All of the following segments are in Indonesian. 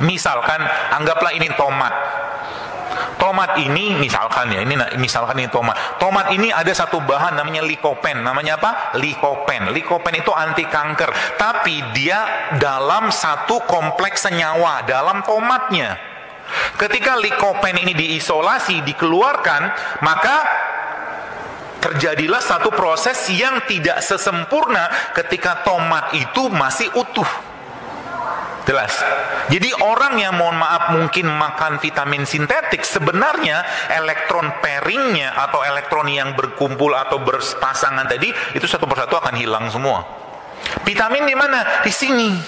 Misalkan anggaplah ini tomat. Tomat ini misalkan ya, misalkan ini tomat. Tomat ini ada satu bahan namanya likopen. Namanya apa? Likopen. Likopen itu anti kanker. Tapi dia dalam satu kompleks senyawa dalam tomatnya. Ketika likopen ini diisolasi, dikeluarkan, maka terjadilah satu proses yang tidak sesempurna ketika tomat itu masih utuh. Jelas. Jadi orang yang mohon maaf mungkin makan vitamin sintetik, sebenarnya elektron pairingnya atau elektron yang berkumpul atau berpasangan tadi itu satu persatu akan hilang semua. Vitamin di mana? Di sini.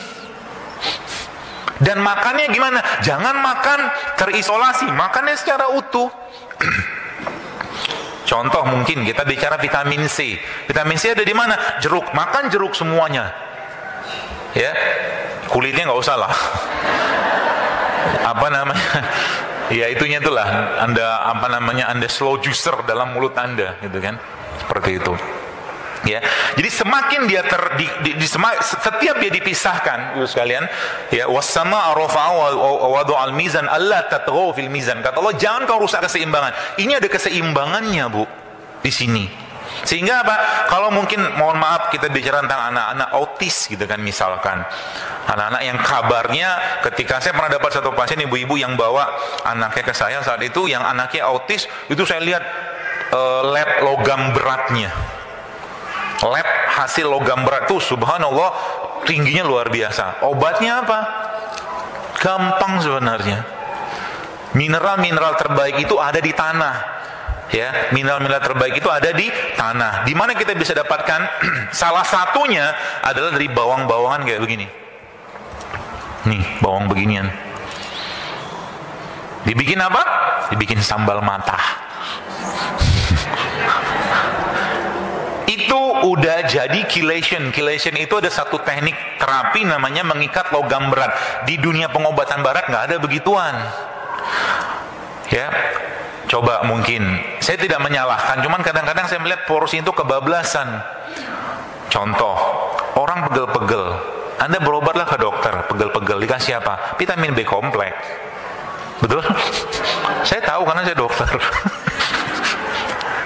Dan makannya gimana? Jangan makan terisolasi, makannya secara utuh. Contoh mungkin kita bicara vitamin C. Vitamin C ada di mana? Jeruk. Makan jeruk semuanya. Ya. Kulitnya nggak usah lah. Apa namanya? Ya itunya itulah. Anda slow juicer dalam mulut Anda, gitu kan? Seperti itu. Ya. Jadi semakin dia setiap dia dipisahkan, ibu sekalian, ya, wassama arafa'a wa wada'al mizan alla tatghaw fil mizan. Kata Allah, jangan kau rusak keseimbangan. Ini ada keseimbangannya, Bu, di sini. Sehingga apa? Kalau mungkin mohon maaf kita bicara tentang anak-anak autis gitu kan, misalkan anak-anak yang kabarnya ketika saya pernah dapat satu pasien ibu-ibu yang bawa anaknya ke saya saat itu, yang anaknya autis, itu saya lihat lab logam beratnya, lab hasil logam berat tuh subhanallah tingginya luar biasa. Obatnya apa? Gampang sebenarnya. Mineral-mineral terbaik itu ada di tanah. Ya, mineral-mineral terbaik itu ada di tanah. Di mana kita bisa dapatkan? Salah satunya adalah dari bawang-bawangan kayak begini. Nih, bawang beginian. Dibikin apa? Dibikin sambal matah. Itu udah jadi chelation. Chelation itu ada satu teknik terapi namanya mengikat logam berat. Di dunia pengobatan barat nggak ada begituan. Ya. Coba mungkin, saya tidak menyalahkan, cuman kadang-kadang saya melihat porsi itu kebablasan. Contoh, orang pegel-pegel, Anda berobatlah ke dokter, pegel-pegel, dikasih apa? Vitamin B kompleks. Betul? Saya tahu karena saya dokter.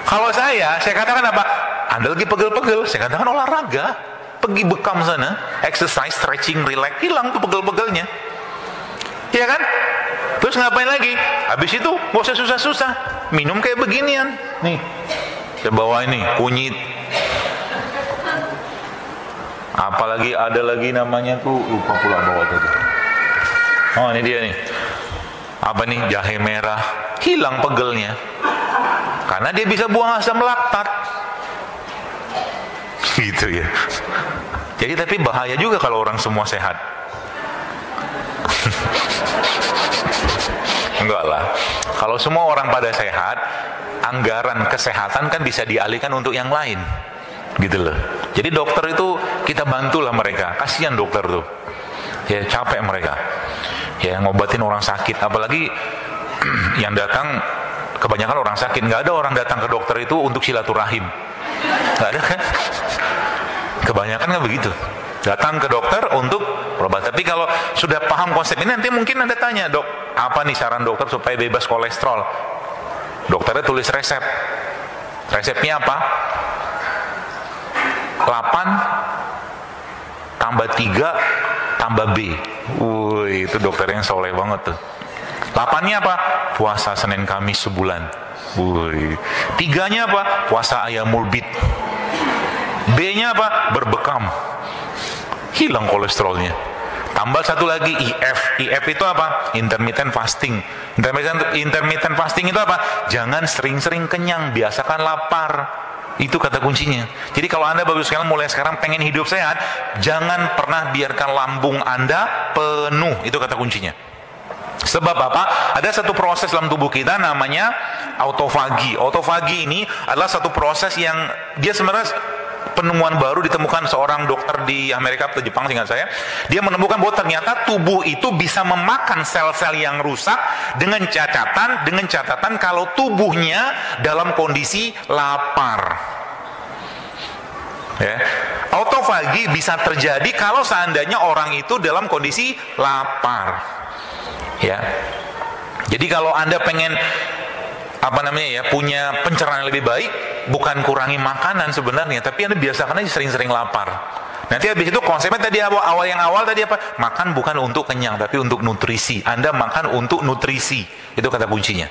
Kalau saya katakan apa? Anda lagi pegel-pegel, saya katakan olahraga. Pergi bekam sana, exercise, stretching, relax, hilang tuh pegel-pegelnya. Iya kan? Terus ngapain lagi? Habis itu gak usah susah-susah, minum kayak beginian. Nih, saya bawa ini kunyit. Apalagi ada lagi namanya tuh, lupa pula bawa tadi. Oh ini dia nih. Apa nih? Jahe merah. Hilang pegelnya. Karena dia bisa buang asam laktat. Gitu ya. Jadi tapi bahaya juga kalau orang semua sehat. Enggak lah. Kalau semua orang pada sehat, anggaran kesehatan kan bisa dialihkan untuk yang lain. Gitu loh. Jadi dokter itu kita bantulah mereka. Kasihan dokter tuh. Ya capek mereka. Ya ngobatin orang sakit, apalagi yang datang kebanyakan orang sakit. Nggak ada orang datang ke dokter itu untuk silaturahim. Nggak ada kan? Kebanyakan nggak begitu. Datang ke dokter untuk berobat. Tapi kalau sudah paham konsep ini, nanti mungkin Anda tanya, dok, apa nih saran dokter supaya bebas kolesterol? Dokternya tulis resep. Resepnya apa? 8 tambah 3 tambah B. Wih, itu dokter yang soleh banget tuh. 8-nya apa? Puasa Senin Kamis sebulan. Wih. 3-nya apa? Puasa ayam mulbit. B-nya apa? Berbekam. Hilang kolesterolnya. Tambah satu lagi IF. IF itu apa? Intermittent fasting. Intermittent fasting itu apa? Jangan sering-sering kenyang, biasakan lapar. Itu kata kuncinya. Jadi kalau Anda bagus sekali mulai sekarang pengen hidup sehat, jangan pernah biarkan lambung Anda penuh. Itu kata kuncinya. Sebab apa? Ada satu proses dalam tubuh kita namanya autofagi. Autofagi ini adalah satu proses yang dia sebenarnya penemuan baru ditemukan seorang dokter di Amerika atau Jepang seingat saya. Dia menemukan bahwa ternyata tubuh itu bisa memakan sel-sel yang rusak dengan catatan kalau tubuhnya dalam kondisi lapar. Ya. Autofagi bisa terjadi kalau seandainya orang itu dalam kondisi lapar. Ya. Jadi kalau Anda pengen punya pencernaan yang lebih baik, bukan kurangi makanan sebenarnya, tapi Anda biasakan aja sering-sering lapar. Nanti habis itu konsepnya tadi awal tadi apa? Makan bukan untuk kenyang, tapi untuk nutrisi. Anda makan untuk nutrisi. Itu kata kuncinya.